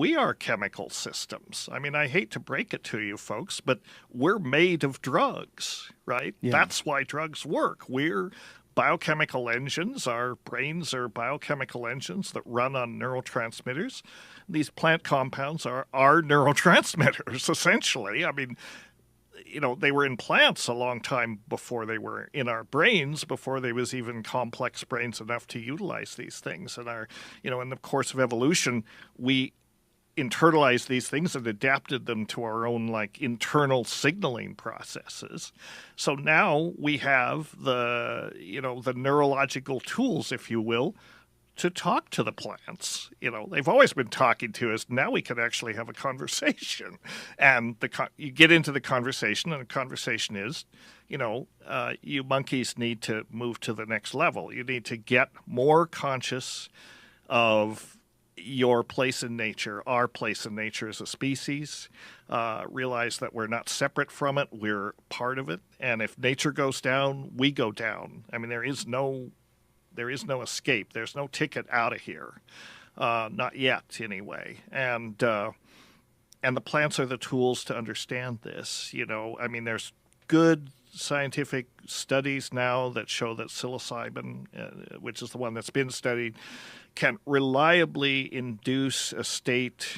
we are chemical systems. I mean, I hate to break it to you folks, but we're made of drugs, right? Yeah. That's why drugs work. We're biochemical engines. Our brains are biochemical engines that run on neurotransmitters. These plant compounds are neurotransmitters, essentially. I mean, they were in plants a long time before they were in our brains, before there was even complex brains enough to utilize these things. And in the course of evolution, we internalized these things and adapted them to our own internal signaling processes. So now we have the neurological tools, if you will, to talk to the plants. They've always been talking to us. Now we can actually have a conversation. And you get into the conversation, and the conversation is, you monkeys need to move to the next level. You need to get more conscious of your place in nature, our place in nature as a species, realize that we're not separate from it, we're part of it. And if nature goes down, we go down. I mean, there is no escape. There's no ticket out of here, not yet, anyway. And the plants are the tools to understand this. I mean, there's good scientific studies now that show that psilocybin, which is the one that's been studied, can reliably induce a state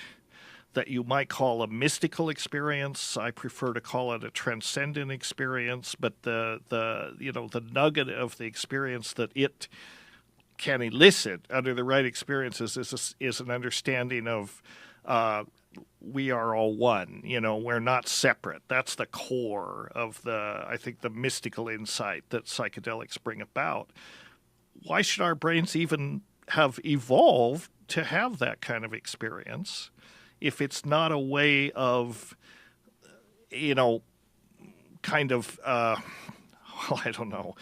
that you might call a mystical experience. I prefer to call it a transcendent experience, but the nugget of the experience that it can elicit under the right experiences is an understanding of we are all one. We're not separate. That's the core of I think the mystical insight that psychedelics bring about. Why should our brains even have evolved to have that kind of experience if it's not a way of, kind of, I don't know,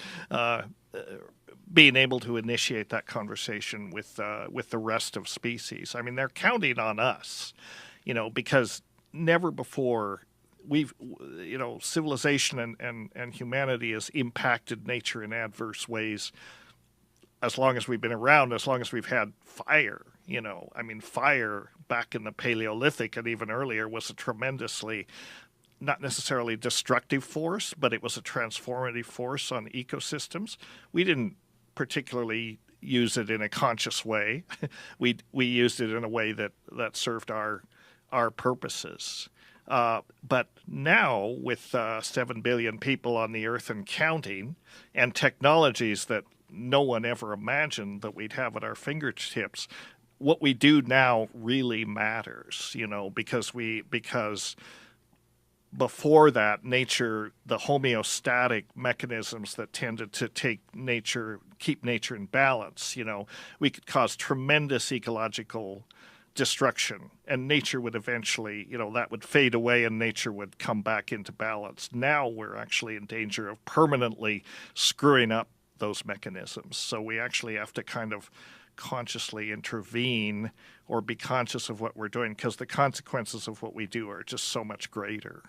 being able to initiate that conversation with the rest of species? I mean, they're counting on us, because never before civilization and humanity has impacted nature in adverse ways as long as we've been around, as long as we've had fire. I mean, fire back in the Paleolithic and even earlier was a tremendously, not necessarily destructive force, but it was a transformative force on ecosystems. We didn't particularly use it in a conscious way. We used it in a way that served our purposes. But now, with 7 billion people on the earth and counting, and technologies that no one ever imagined that we'd have at our fingertips, what we do now really matters, because before that, nature, the homeostatic mechanisms that tended to keep nature in balance, we could cause tremendous ecological destruction, and nature would eventually, that would fade away and nature would come back into balance. Now we're actually in danger of permanently screwing up those mechanisms. So we actually have to kind of consciously intervene or be conscious of what we're doing, because the consequences of what we do are just so much greater.